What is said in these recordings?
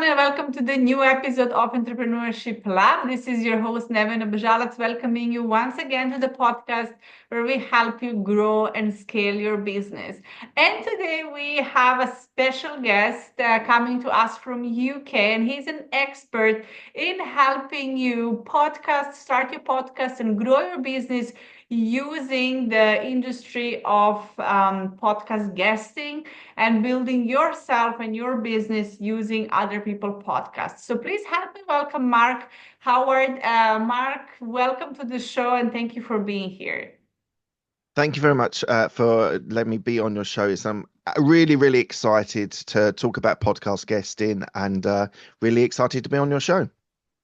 and welcome to the new episode of Entrepreneurship Lab. This is your host, Nevin Abjalac, welcoming you once again to the podcast where we help you grow and scale your business. And today we have a special guest coming to us from UK, and he's an expert in helping you start your podcast and grow your business using the industry of podcast guesting and building yourself and your business using other people's podcasts. So please help me welcome Mark Howard. Mark, welcome to the show and thank you for being here. Thank you very much for letting me be on your show. I'm really, really excited to talk about podcast guesting and really excited to be on your show.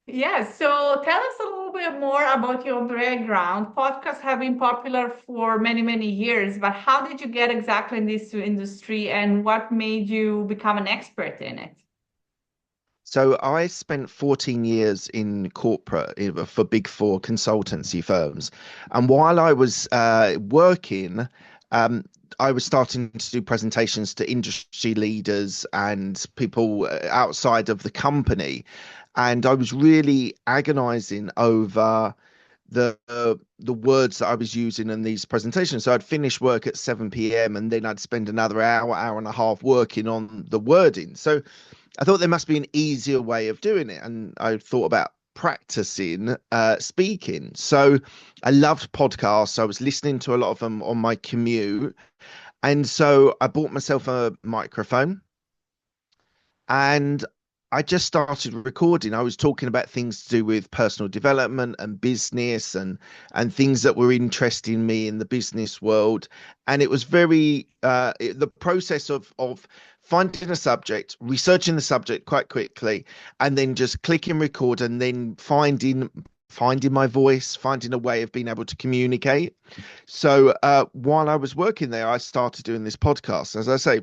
Yes, so tell us a little bit more about your background. Podcasts have been popular for many, many years, but how did you get exactly in this industry and what made you become an expert in it? So I spent 14 years in corporate for Big Four consultancy firms. And while I was working, I was starting to do presentations to industry leaders and people outside of the company. And I was really agonizing over the words that I was using in these presentations. So I'd finish work at 7 p.m. and then I'd spend another hour and a half working on the wording. So I thought there must be an easier way of doing it. And I thought about practicing speaking. So I loved podcasts. I was listening to a lot of them on my commute. And so I bought myself a microphone and I just started recording. I was talking about things to do with personal development and business and things that were interesting me in the business world. And it was the process of finding a subject, researching the subject quite quickly, and then just clicking record and then finding my voice, finding a way of being able to communicate. So while I was working there, I started doing this podcast. As I say,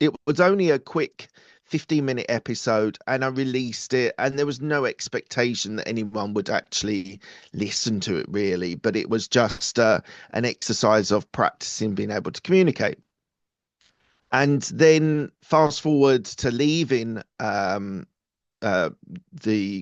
it was only a quick 15-minute episode and I released it, and there was no expectation that anyone would actually listen to it really, but it was just an exercise of practicing being able to communicate. And then fast forward to leaving the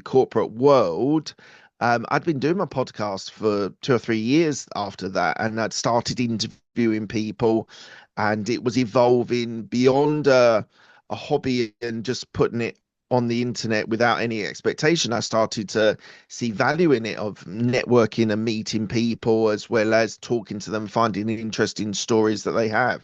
corporate world. I'd been doing my podcast for 2 or 3 years after that, and I'd started interviewing people, and it was evolving beyond a hobby and just putting it on the internet without any expectation. I started to see value in it, of networking and meeting people as well as talking to them, finding interesting stories that they have.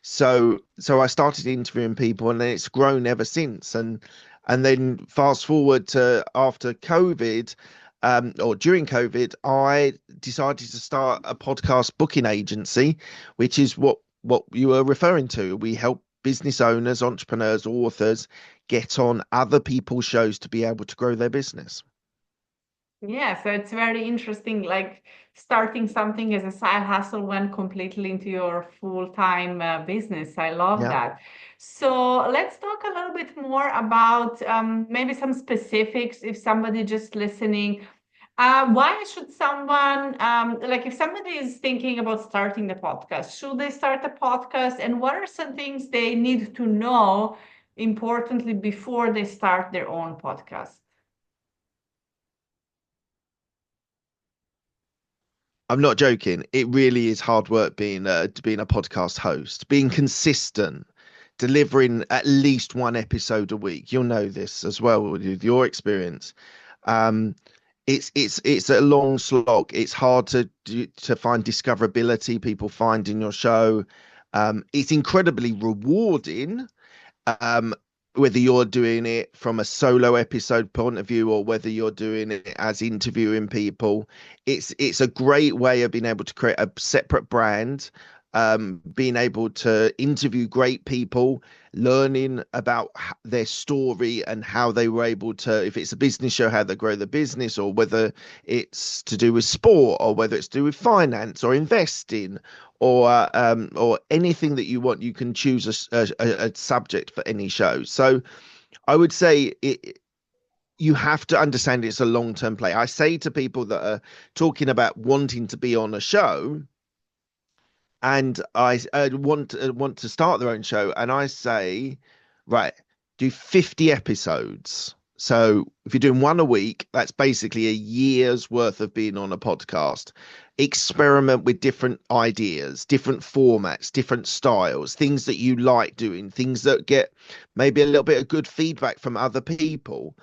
So I started interviewing people, and then it's grown ever since. And then fast forward to after COVID, or during COVID, I decided to start a podcast booking agency, which is what you were referring to. We help business owners, entrepreneurs, authors get on other people's shows to be able to grow their business. Yeah, so it's very interesting, like starting something as a side hustle went completely into your full-time business. I love Yeah. that. So let's talk a little bit more about maybe some specifics if somebody just listening. Why should someone, like if somebody is thinking about starting the podcast, should they start a podcast? And what are some things they need to know importantly before they start their own podcast? I'm not joking. It really is hard work being a podcast host, being consistent, delivering at least one episode a week. You'll know this as well with your experience. Um, it's a long slog. It's hard to find discoverability. People find in your show. It's incredibly rewarding. Um, Whether you're doing it from a solo episode point of view or whether you're doing it as interviewing people, it's a great way of being able to create a separate brand, being able to interview great people, learning about their story and how they were able to, if it's a business show, how they grow the business, or whether it's to do with sport, or whether it's to do with finance or investing, or anything that you want. You can choose a subject for any show. So I would say you have to understand it's a long-term play. I say to people that are talking about wanting to be on a show, and I want to start their own show, and I say, right, do 50 episodes. So if you're doing one a week, that's basically a year's worth of being on a podcast. Experiment with different ideas, different formats, different styles, things that you like doing, things that get maybe a little bit of good feedback from other people.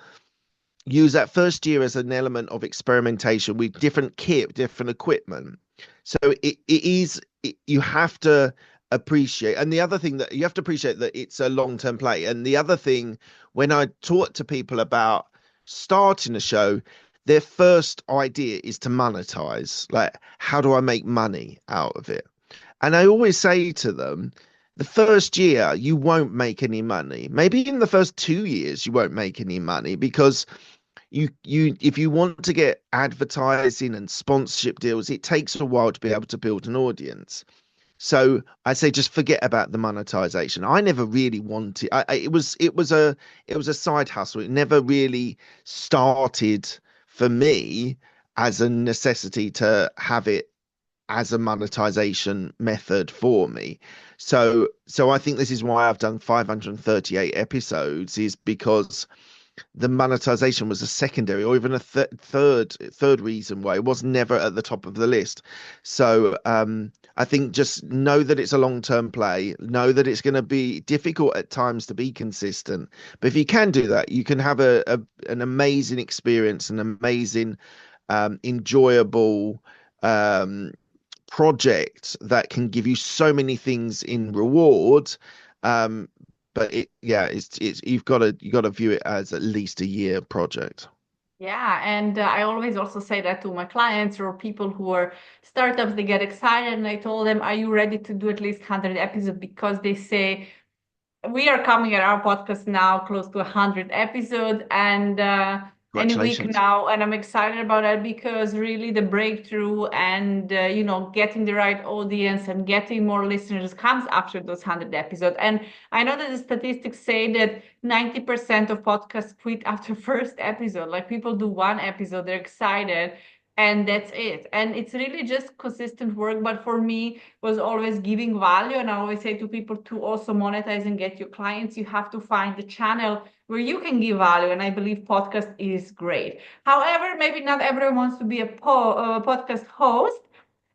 Use that first year as an element of experimentation with different kit, different equipment. So you have to appreciate, and the other thing that you have to appreciate that it's a long-term play. And the other thing, when I talk to people about starting a show, their first idea is to monetize. Like, how do I make money out of it? And I always say to them, the first year you won't make any money. Maybe in the first 2 years you won't make any money because you if you want to get advertising and sponsorship deals, it takes a while to be able to build an audience. So I say just forget about the monetization. I never really wanted. It was a side hustle. It never really started for me as a necessity to have it as a monetization method for me. So I think this is why I've done 538 episodes, is because the monetization was a secondary or even a third reason why it was never at the top of the list. So I think just know that it's a long-term play, know that it's going to be difficult at times to be consistent, but if you can do that, you can have an amazing experience, an amazing enjoyable project that can give you so many things in reward. But it's you got to view it as at least a year project. Yeah, and I always also say that to my clients or people who are startups, they get excited and I told them, are you ready to do at least 100 episodes? Because they say, we are coming at our podcast now close to 100 episodes and any week Congratulations. now, and I'm excited about that because really the breakthrough and getting the right audience and getting more listeners comes after those 100 episodes. And I know that the statistics say that 90% of podcasts quit after first episode. Like people do one episode, they're excited, and that's it. And it's really just consistent work. But for me, was always giving value. And I always say to people, to also monetize and get your clients, you have to find the channel where you can give value. And I believe podcast is great. However, maybe not everyone wants to be a podcast host.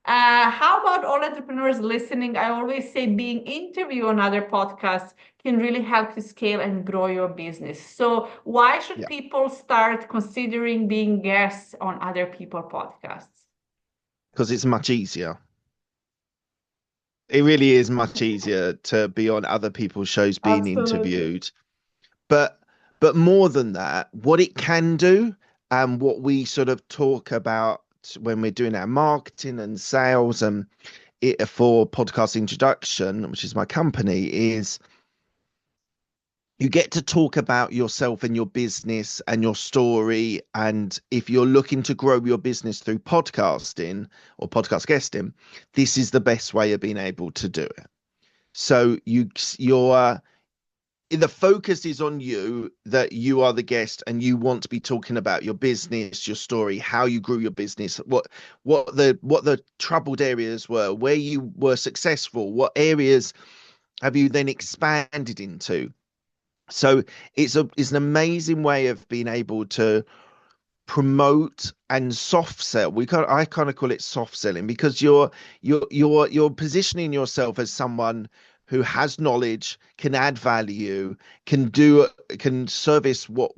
How about all entrepreneurs listening? I always say being interviewed on other podcasts can really help you scale and grow your business. So why should Yeah, people start considering being guests on other people podcasts? because it's much easier. It really is much easier to be on other people's shows being Absolutely. interviewed. But more than that, what it can do and what we sort of talk about when we're doing our marketing and sales and it for podcast introduction, which is my company, is you get to talk about yourself and your business and your story. And if you're looking to grow your business through podcasting or podcast guesting, this is the best way of being able to do it. So you're the focus is on you, that you are the guest and you want to be talking about your business, your story, how you grew your business, what the troubled areas were, where you were successful, what areas have you then expanded into. So it's an amazing way of being able to promote and soft sell. I kind of call it soft selling because you're positioning yourself as someone who has knowledge, can add value, can service what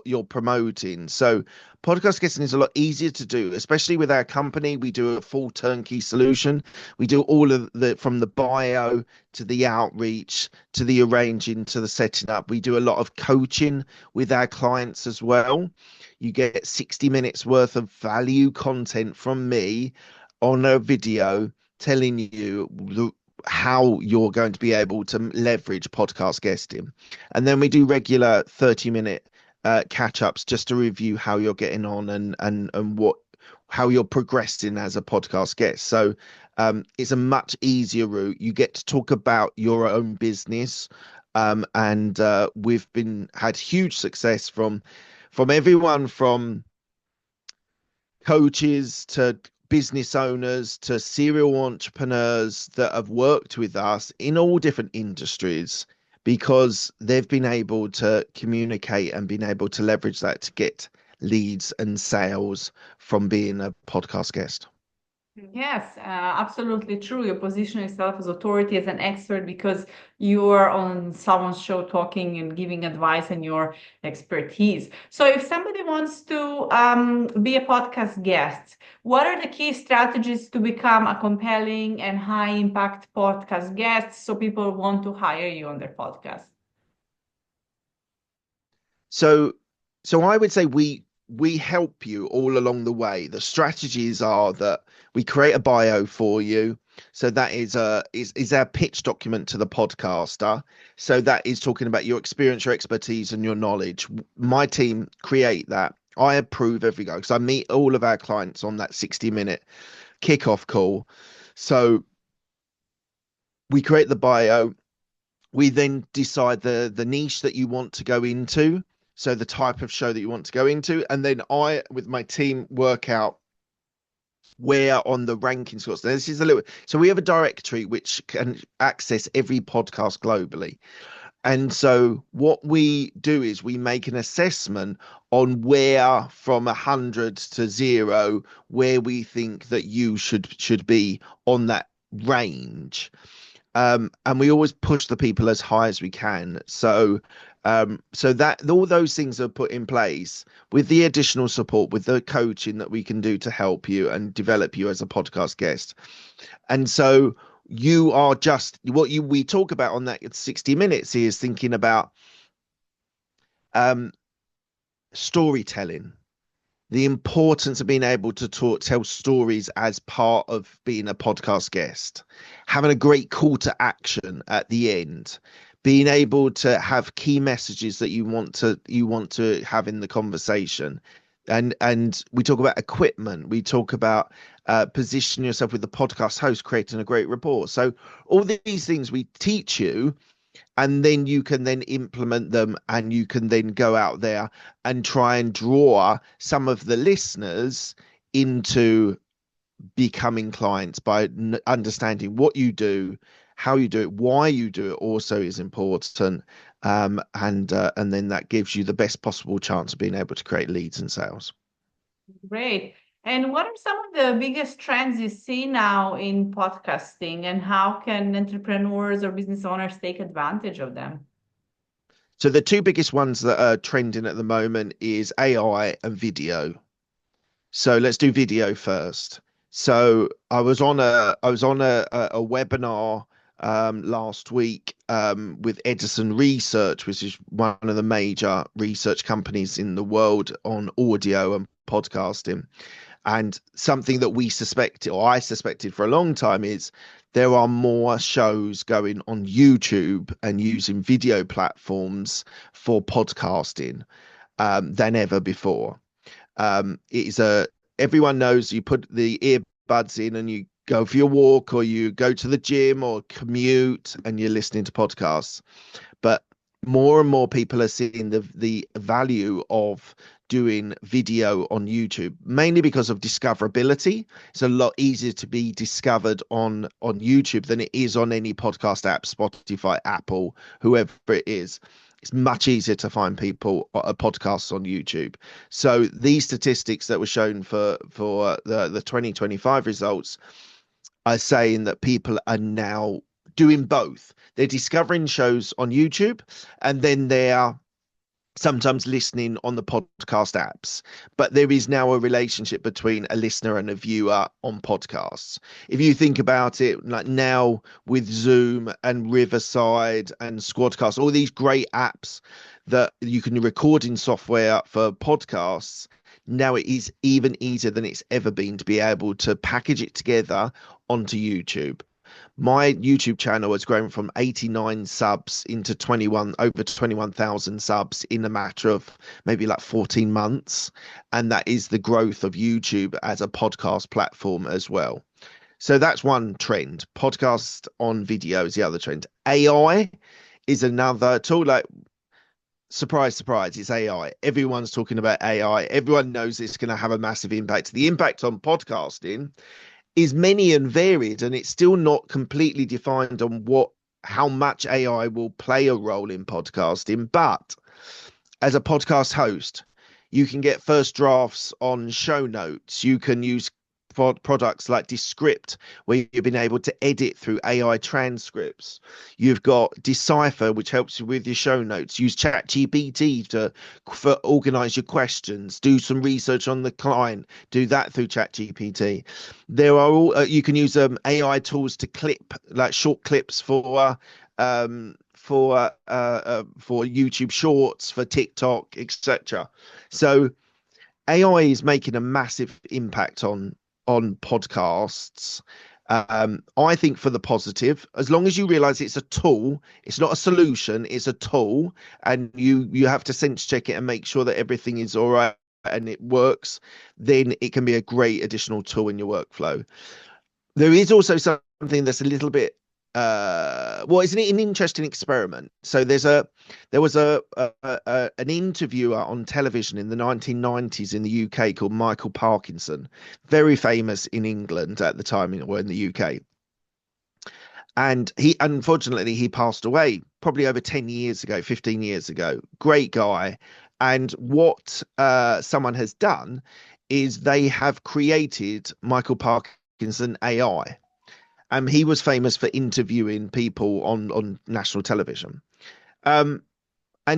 you're promoting. So podcast guesting is a lot easier to do, especially with our company. We do a full turnkey solution. We do all of the from the bio to the outreach to the arranging to the setting up. We do a lot of coaching with our clients as well. You get 60 minutes worth of value content from me on a video telling you how you're going to be able to leverage podcast guesting. And then we do regular 30-minute catch-ups just to review how you're getting on and how you're progressing as a podcast guest. So it's a much easier route. You get to talk about your own business. And we've had huge success from everyone from coaches to business owners to serial entrepreneurs that have worked with us in all different industries because they've been able to communicate and been able to leverage that to get leads and sales from being a podcast guest. Yes, absolutely true. You position yourself as authority, as an expert, because you are on someone's show talking and giving advice and your expertise. So, if somebody wants to be a podcast guest, what are the key strategies to become a compelling and high impact podcast guest so people want to hire you on their podcast? So, so I would say we help you all along the way. The strategies are that we create a bio for you. So that is our pitch document to the podcaster. So that is talking about your experience, your expertise, and your knowledge. My team create that. I approve every go because I meet all of our clients on that 60-minute kickoff call. So we create the bio. We then decide the niche that you want to go into, so the type of show that you want to go into, and then I with my team work out where on the ranking scores. Now, this is a little, so we have a directory which can access every podcast globally. And so what we do is we make an assessment on where from 100 to 0, where we think that you should be on that range. And we always push the people as high as we can. So that all those things are put in place with the additional support, with the coaching that we can do to help you and develop you as a podcast guest. And so you are just what we talk about on that 60 minutes is thinking about storytelling, the importance of being able to tell stories as part of being a podcast guest, having a great call to action at the end, being able to have key messages that you want to have in the conversation. And we talk about equipment. We talk about positioning yourself with the podcast host, creating a great report. So all these things we teach you, and then you can then implement them, and you can then go out there and try and draw some of the listeners into becoming clients by understanding what you do, how you do it, why you do it also is important. And then that gives you the best possible chance of being able to create leads and sales. Great. And what are some of the biggest trends you see now in podcasting, and how can entrepreneurs or business owners take advantage of them? So the two biggest ones that are trending at the moment is AI and video. So let's do video first. So I was on a webinar last week with Edison Research, which is one of the major research companies in the world on audio and podcasting. And something that we suspected, or I suspected for a long time, is there are more shows going on YouTube and using video platforms for podcasting than ever before. It is everyone knows you put the earbuds in and you go for your walk, or you go to the gym or commute and you're listening to podcasts. But more and more people are seeing the value of doing video on YouTube, mainly because of discoverability. It's a lot easier to be discovered on YouTube than it is on any podcast app, Spotify, Apple, whoever it is. It's much easier to find people podcasts on YouTube. So these statistics that were shown for the 2025 results are saying that people are now doing both. They're discovering shows on YouTube, and then they are sometimes listening on the podcast apps. But there is now a relationship between a listener and a viewer on podcasts. If you think about it, like now with Zoom and Riverside and Squadcast, all these great apps that you can record in software for podcasts, now it is even easier than it's ever been to be able to package it together onto YouTube. My YouTube channel has grown from 89 subs into over 21,000 subs in a matter of maybe like 14 months. And that is the growth of YouTube as a podcast platform as well. So that's one trend. Podcast on video is the other trend. AI is another tool. Like, surprise, surprise, it's AI. Everyone's talking about AI. Everyone knows it's going to have a massive impact. The impact on podcasting is many and varied, and it's still not completely defined on what how much AI will play a role in podcasting, but as a podcast host, you can get first drafts on show notes. You can use products like Descript, where you've been able to edit through AI transcripts. You've got Decipher, which helps you with your show notes. Use ChatGPT for organize your questions. Do some research on the client. Do that through ChatGPT. There are all you can use AI tools to clip like short clips for YouTube Shorts, for TikTok, etc. So AI is making a massive impact on podcasts. I think for the positive, as long as you realize it's a tool, it's not a solution, it's a tool, and you have to sense check it and make sure that everything is all right and it works, then it can be a great additional tool in your workflow. There is also something that's a little bit well, it's an interesting experiment. So there was an interviewer on television in the 1990s in the UK called Michael Parkinson, very famous in England at the time, or in the UK. And he, unfortunately, he passed away probably over 10 years ago, 15 years ago. Great guy. And what someone has done is they have created Michael Parkinson AI. He was famous for interviewing people on national television. And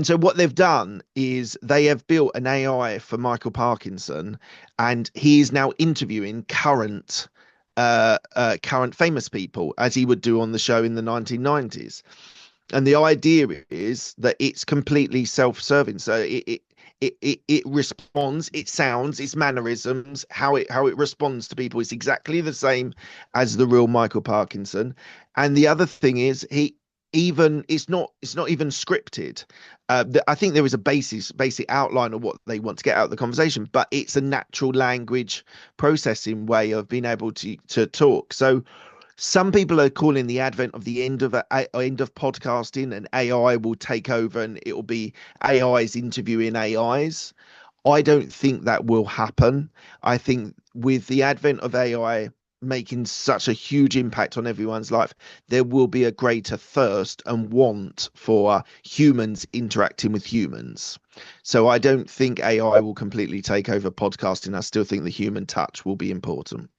so what they've done is they have built an AI for Michael Parkinson, and he is now interviewing current famous people, as he would do on the show in the 1990s. And the idea is that it's completely self-serving. So it responds, it sounds, its mannerisms, how it responds to people is exactly the same as the real Michael Parkinson. And the other thing is it's not even scripted. I think there is a basic outline of what they want to get out of the conversation, but it's a natural language processing way of being able to talk. So some people are calling the advent of the end of podcasting, and AI will take over, and it will be AIs interviewing AIs. I don't think that will happen. I think with the advent of AI making such a huge impact on everyone's life, there will be a greater thirst and want for humans interacting with humans. So I don't think AI will completely take over podcasting. I still think the human touch will be important.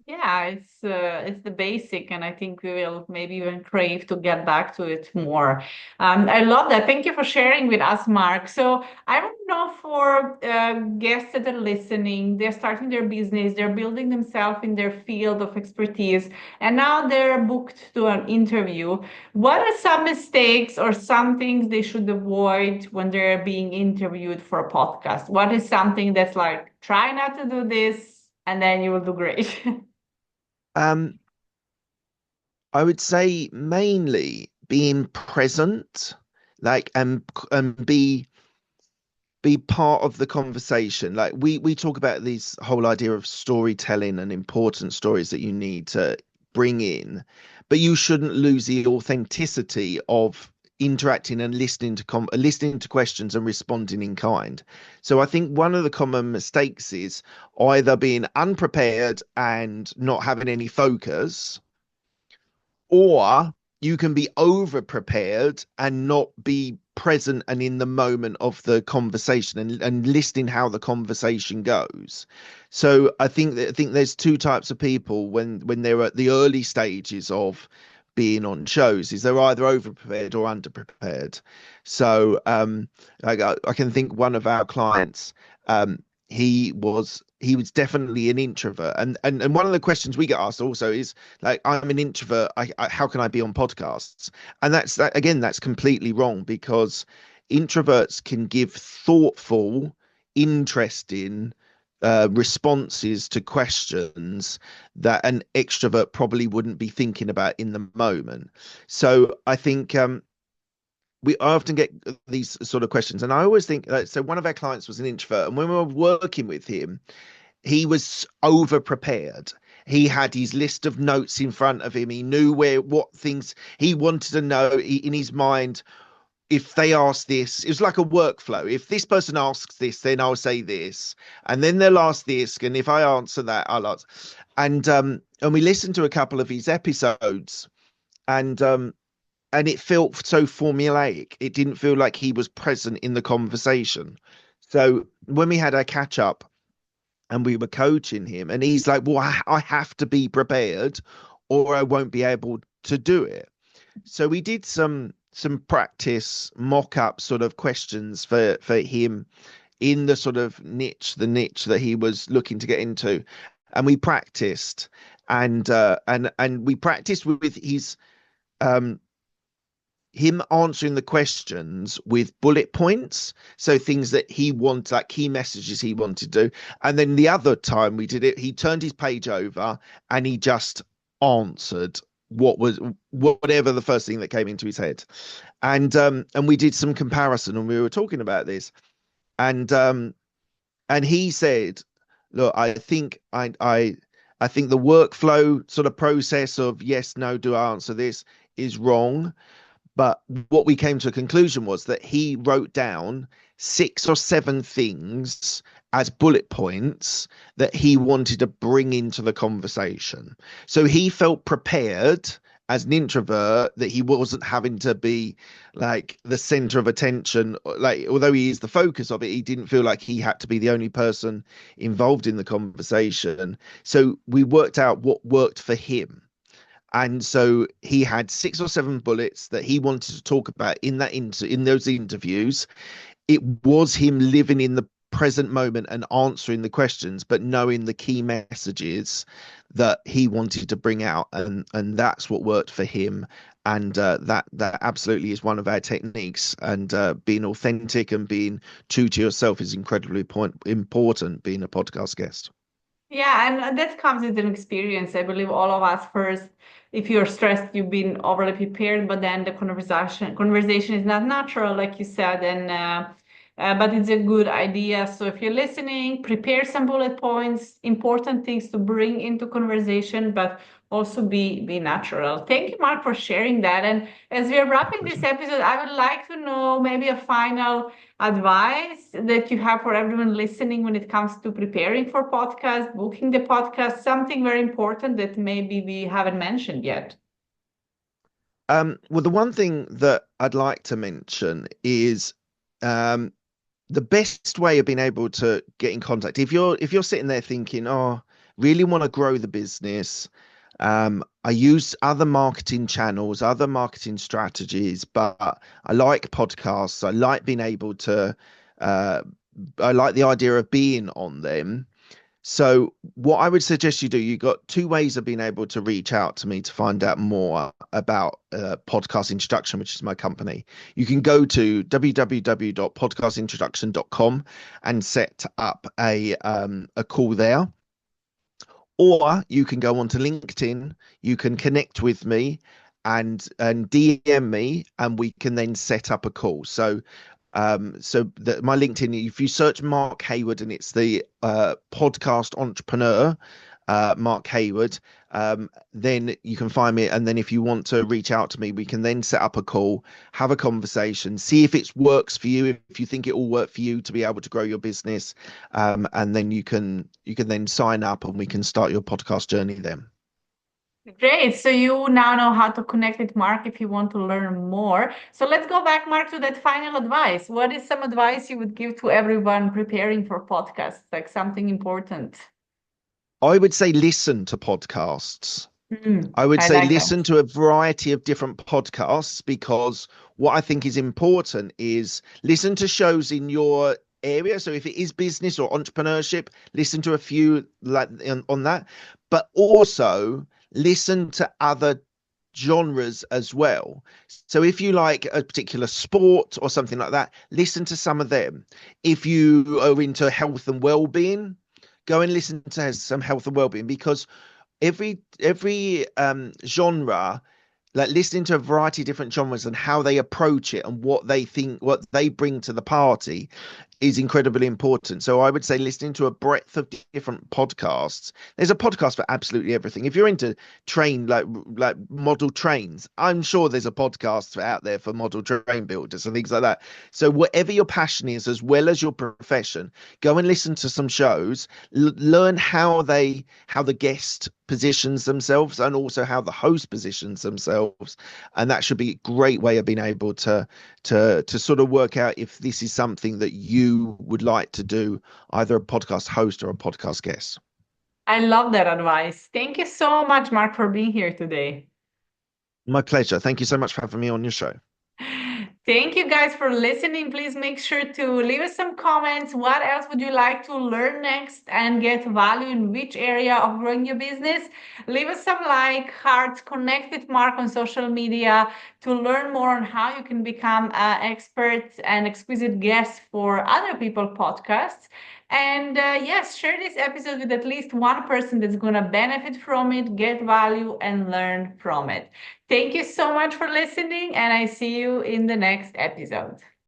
Yeah, it's the basic, and I think we will maybe even crave to get back to it more. I love that. Thank you for sharing with us, Mark. So I want to know for guests that are listening, they're starting their business, they're building themselves in their field of expertise, and now they're booked to an interview. What are some mistakes or some things they should avoid when they're being interviewed for a podcast? What is something that's like, try not to do this, and then you will do great? Um, I would say mainly being present, like and be part of the conversation. Like we talk about this whole idea of storytelling and important stories that you need to bring in, but you shouldn't lose the authenticity of interacting and listening to questions and responding in kind. So I think one of the common mistakes is either being unprepared and not having any focus, or you can be over prepared and not be present and in the moment of the conversation, and listening how the conversation goes. So I think there's two types of people when they're at the early stages of being on shows, is they're either over prepared or under prepared. So I can think one of our clients, he was definitely an introvert, and one of the questions we get asked also is like, I'm an introvert, how can I be on podcasts? And that's completely wrong, because introverts can give thoughtful, interesting responses to questions that an extrovert probably wouldn't be thinking about in the moment. So I think we often get these sort of questions, and I always think, so one of our clients was an introvert, and when we were working with him, he was over prepared. He had his list of notes in front of him. He knew what things he wanted to know in his mind. If they ask this, it was like a workflow. If this person asks this, then I'll say this, and then they'll ask this, and if I answer that, I'll answer. And we listened to a couple of his episodes, and and it felt so formulaic. It didn't feel like he was present in the conversation. So when we had our catch up and we were coaching him, and he's like, well, I have to be prepared or I won't be able to do it. So we did some practice mock-up sort of questions for him in the sort of the niche that he was looking to get into, and we practiced, and we practiced with his um him answering the questions with bullet points, so things that he wanted, like key messages he wanted to do. And then the other time we did it, he turned his page over and he just answered whatever the first thing that came into his head. And we did some comparison, and we were talking about this, and he said, look, I think the workflow sort of process of yes, no, do I answer this is wrong. But what we came to a conclusion was that he wrote down 6 or 7 things as bullet points that he wanted to bring into the conversation. So he felt prepared as an introvert, that he wasn't having to be like the center of attention. Like, although he is the focus of it, he didn't feel like he had to be the only person involved in the conversation. So we worked out what worked for him. And so he had 6 or 7 bullets that he wanted to talk about in those interviews. It was him living in the present moment and answering the questions, but knowing the key messages that he wanted to bring out, and that's what worked for him. And that absolutely is one of our techniques. And being authentic and being true to yourself is incredibly important being a podcast guest. Yeah, and that comes with an experience. I believe all of us first, if you're stressed, you've been overly prepared, but then the conversation is not natural, like you said, and but it's a good idea. So if you're listening, prepare some bullet points, important things to bring into conversation, but also be natural. Thank you, Mark, for sharing that. And as we are wrapping this episode, I would like to know maybe a final advice that you have for everyone listening when it comes to preparing for podcast, booking the podcast, something very important that maybe we haven't mentioned yet. Well, the one thing that I'd like to mention is the best way of being able to get in contact. If you're sitting there thinking, oh, really want to grow the business, I use other marketing channels, other marketing strategies, but I like podcasts. I like being able to, I like the idea of being on them. So what I would suggest you do, you got 2 ways of being able to reach out to me to find out more about Podcast Introduction, which is my company. You can go to www.podcastintroduction.com and set up a call there. Or you can go onto LinkedIn, you can connect with me and DM me, and we can then set up a call. So my LinkedIn, if you search Mark Hayward, and it's the podcast entrepreneur, Mark Hayward, then you can find me. And then if you want to reach out to me, we can then set up a call, have a conversation, see if it works for you, if you think it will work for you to be able to grow your business, and then you can then sign up and we can start your podcast journey then. Great. So you now know how to connect with Mark if you want to learn more. So let's go back, Mark, to that final advice. What is some advice you would give to everyone preparing for podcasts, like something important? I would say listen to podcasts. I would say listen to a variety of different podcasts, because what I think is important is listen to shows in your area. So if it is business or entrepreneurship, listen to a few like on that, but also listen to other genres as well. So if you like a particular sport or something like that, listen to some of them. If you are into health and well-being, go and listen to some health and well-being, because every genre, like listening to a variety of different genres and how they approach it and what they think, what they bring to the party, is incredibly important. So I would say listening to a breadth of different podcasts. There's a podcast for absolutely everything. If you're into like model trains, I'm sure there's a podcast out there for model train builders and things like that. So whatever your passion is, as well as your profession, go and listen to some shows, learn how the guest positions themselves and also how the host positions themselves, and that should be a great way of being able to sort of work out if this is something that you would like to do, either a podcast host or a podcast guest. I love that advice. Thank you so much, Mark, for being here today. My pleasure. Thank you so much for having me on your show. Thank you guys for listening. Please make sure to leave us some comments. What else would you like to learn next and get value in which area of growing your business? Leave us some hearts, connect with Mark on social media to learn more on how you can become an expert and exquisite guest for other people podcasts. And yes, share this episode with at least one person that's going to benefit from it, get value, and learn from it. Thank you so much for listening, and I see you in the next episode.